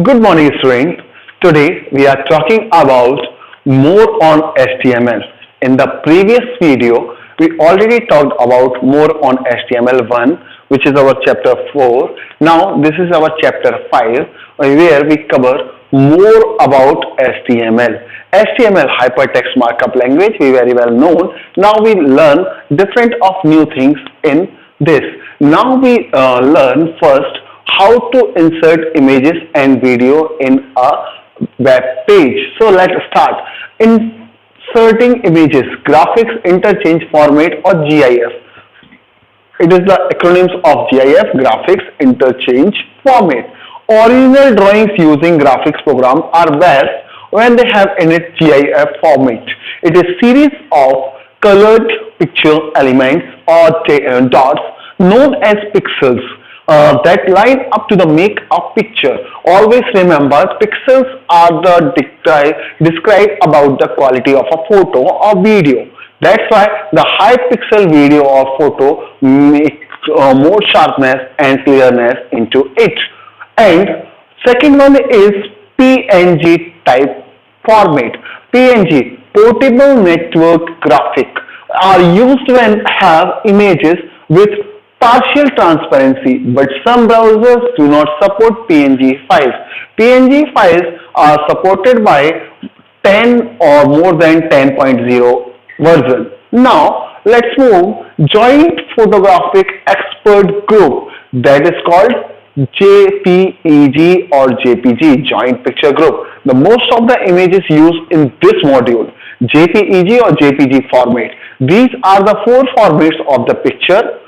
Good morning, students. Today we are talking about more on HTML. In the previous video, we already talked about more on HTML1, which is our chapter 4. Now this is our chapter 5, where we cover more about HTML. HTML hypertext markup language, we very well known. Now we learn different of new things in this. Now we learn first how to insert images and video in a web page. So let's start. Inserting images, graphics interchange format or GIF. It is the acronyms of GIF, graphics interchange format. Original drawings using graphics program are best when they have in it GIF format. It is series of colored picture elements or dots known as pixels that line up to the make a picture. Always remember, pixels are the describe about the quality of a photo or video. That's why the high pixel video or photo make more sharpness and clearness into it. And second one is PNG type format. PNG, portable network graphic, are used when have images with partial transparency, but some browsers do not support PNG files. PNG files are supported by 10 or more than 10.0 version. Now let's move joint photographic expert group, that is called JPEG or JPG, joint picture group. The most of the images used in this module, JPEG or JPG format. These are the four formats of the picture: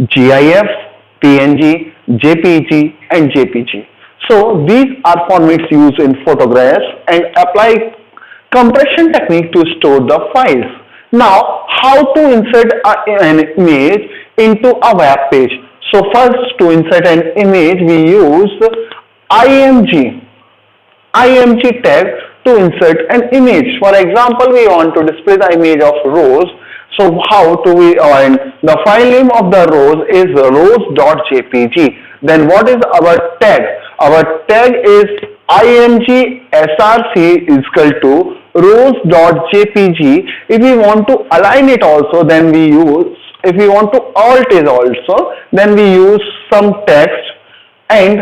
GIF, PNG, JPG and JPG. So these are formats used in photographs and apply compression technique to store the files. Now how to insert an image into a web page? So first, to insert an image we use IMG tag to insert an image. For example, we want to display the image of rose. So how do we and the file name of the rose is rose.jpg. Then what is our tag? Our tag is img src is equal to rose.jpg. If we want to align it also, then we use, if we want to alt it also, then we use some text, and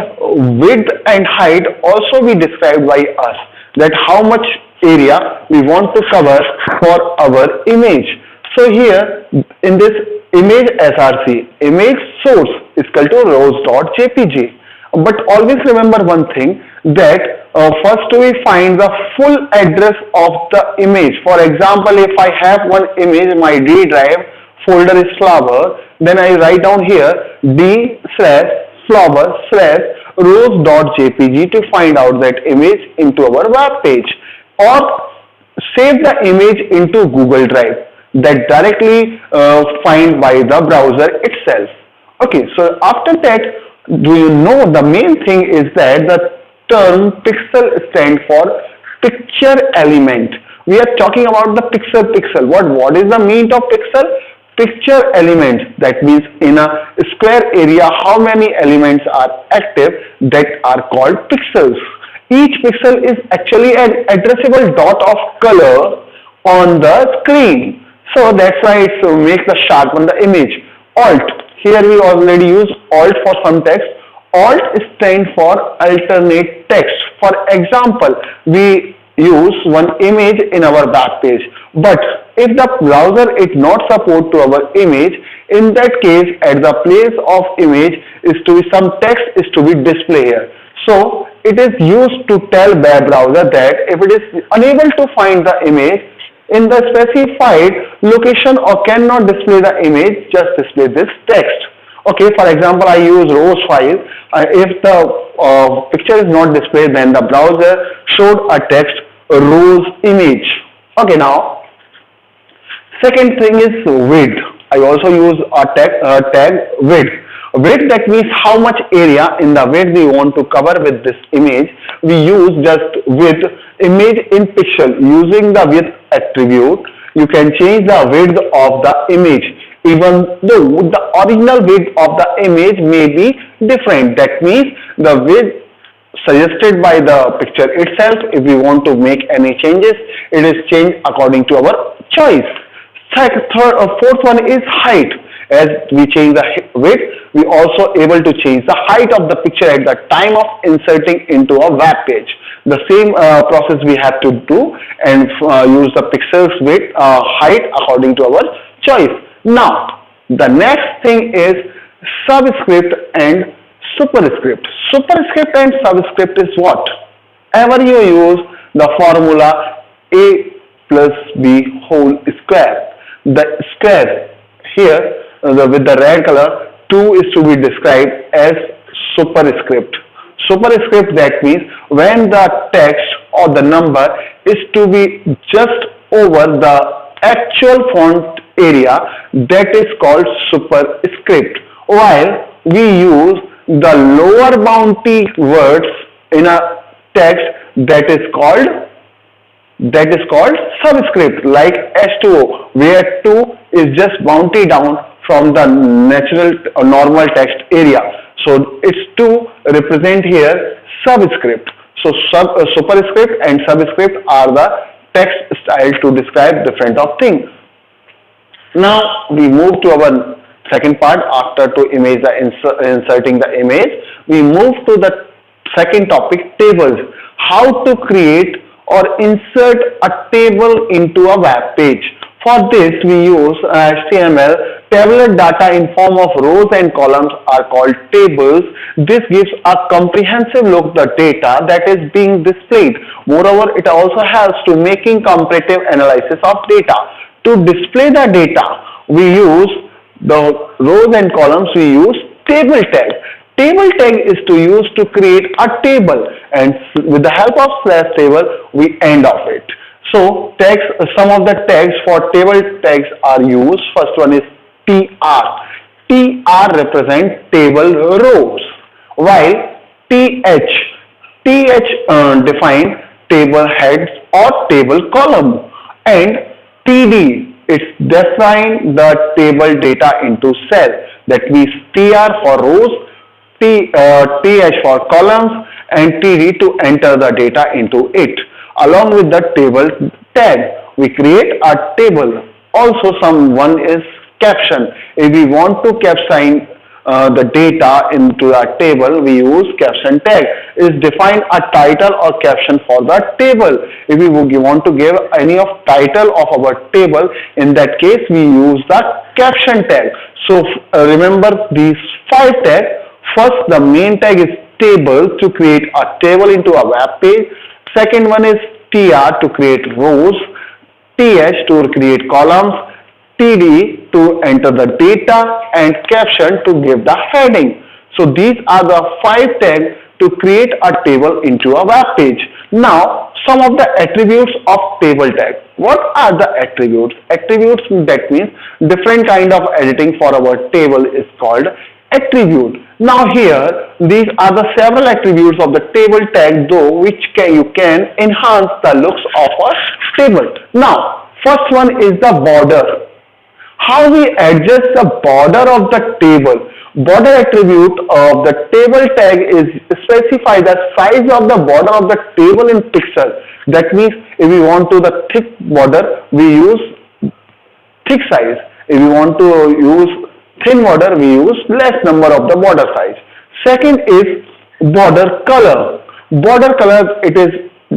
width and height also be described by us, that how much area we want to cover for our image. So here in this image src, image source is equal to rose.jpg. But always remember one thing, that first we find the full address of the image. For example, if I have one image, my D drive folder is flower, then I write down here d/flower/rose.jpg to find out that image into our web page, or save the image into Google Drive, that directly find by the browser itself. Okay, so after that, do you know the main thing is that the term pixel stands for picture element. We are talking about the pixel. What is the meaning of pixel? Picture element. That means in a square area, how many elements are active, that are called pixels. Each pixel is actually an addressable dot of color on the screen. So that's why it makes the sharpen the image. Alt. Here we already use alt for some text. Alt stands for alternate text. For example, we use one image in our web page, but if the browser is not support to our image, in that case at the place of image is to be some text is to be displayed here. So it is used to tell web browser that if it is unable to find the image in the specified location or cannot display the image, just display this text. Okay, for example, I use rose file. If the picture is not displayed, then the browser showed a text rose image. Okay, now second thing is width. I also use a tag width. Width, that means how much area in the width we want to cover with this image. We use just width image in pixel. Using the width attribute, you can change the width of the image, even though the original width of the image may be different. That means the width suggested by the picture itself. If we want to make any changes, it is changed according to our choice. Fourth one is height. As we change the width, we also able to change the height of the picture at the time of inserting into a web page. The same process we have to do and use the pixels width height according to our choice. Now the next thing is subscript and superscript. Superscript and subscript is what? Ever you use the formula a plus b whole square. The square here with the red color, 2 is to be described as superscript. Superscript, that means when the text or the number is to be just over the actual font area, that is called superscript. While we use the lower bounty words in a text, that is called subscript, like H2O, where 2 is just bounty down from the natural or normal text area. So it's to represent here subscript. So superscript and subscript are the text style to describe different of things. Now we move to our second part. After to image the inserting the image, we move to the second topic, tables. How to create or insert a table into a web page. For this we use HTML. Tabular data in form of rows and columns are called tables. This gives a comprehensive look at the data that is being displayed. Moreover, it also helps to making comparative analysis of data. To display the data, we use the rows and columns, we use table tag. Table tag is to use to create a table, and with the help of slash table, we end of it. So tags, some of the tags for table tags are used. First one is TR. TR represents table rows, while TH define table heads or table column, and TD, it's define the table data into cell. That means TR for rows, TH for columns, and TD to enter the data into it. Along with the table tag, we create a table. Also, one is caption. If we want to caption the data into a table, we use caption tag. Is define a title or caption for the table. If we want to give any of title of our table, in that case we use the caption tag. So remember these 5 tags. First, the main tag is table, to create a table into a web page. Second one is TR, to create rows, TH to create columns, TD to enter the data, and caption to give the heading. So these are the 5 tags to create a table into a web page. Now some of the attributes of table tag. What are the attributes? Attributes, that means different kind of editing for our table is called attribute. Now here, these are the several attributes of the table tag, though, which you can enhance the looks of a table. Now, first one is the border. How we adjust the border of the table. Border attribute of the table tag is specify the size of the border of the table in pixels. That means if we want to the thick border, we use thick size. If we want to use thin border, we use less number of the border size. Second is border color. Border color, it is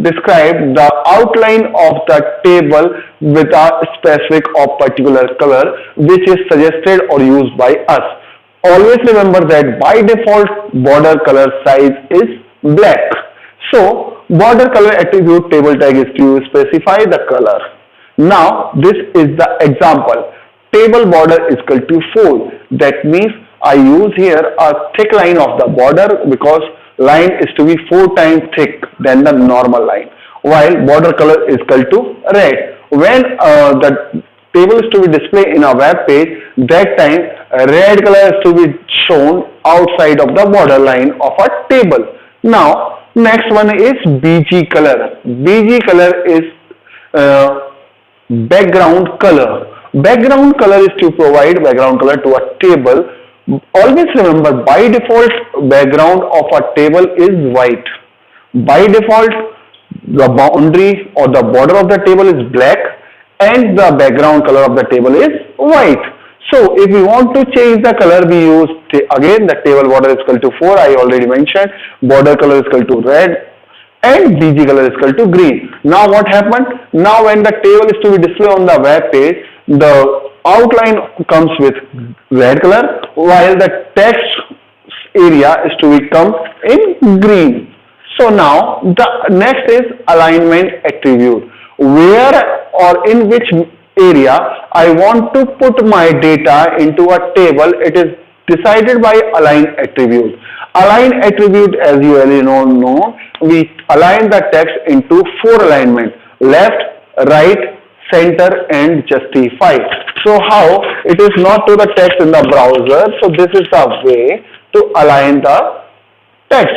described the outline of the table with a specific or particular color which is suggested or used by us. Always remember that by default border color size is black. So border color attribute table tag is to specify the color. Now this is the example. Table border is equal to 4. That means I use here a thick line of the border because line is to be 4 times thick than the normal line, while border color is equal to red. When the table is to be displayed in a web page, that time red color is to be shown outside of the border line of a table. Now next one is BG color. BG color is background color. Background color is to provide background color to a table. Always remember, by default background of a table is white. By default, the boundary or the border of the table is black and the background color of the table is white. So if we want to change the color, we use again the table border is equal to 4. I already mentioned border color is equal to red and BG color is equal to green. Now what happened? Now when the table is to be displayed on the web page, the outline comes with red color while the text area is to become in green. So now the next is alignment attribute. Where or in which area I want to put my data into a table, it is decided by align attribute. Align attribute, as you already know, we align the text into 4 alignment: left, right, center and justify. So how? It is not to the text in the browser. So this is the way to align the text.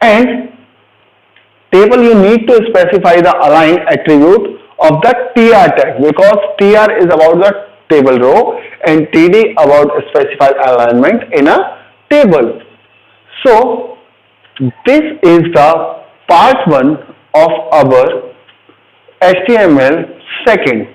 And table, you need to specify the align attribute of the TR tag, because TR is about the table row and TD about specified alignment in a table. So this is the part 1 of our HTML second.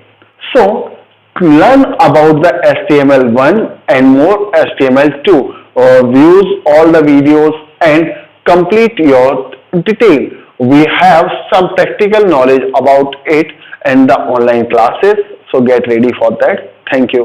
So learn about the HTML1 and more HTML2. Views all the videos and complete your detail. We have some practical knowledge about it in the online classes. So get ready for that. Thank you.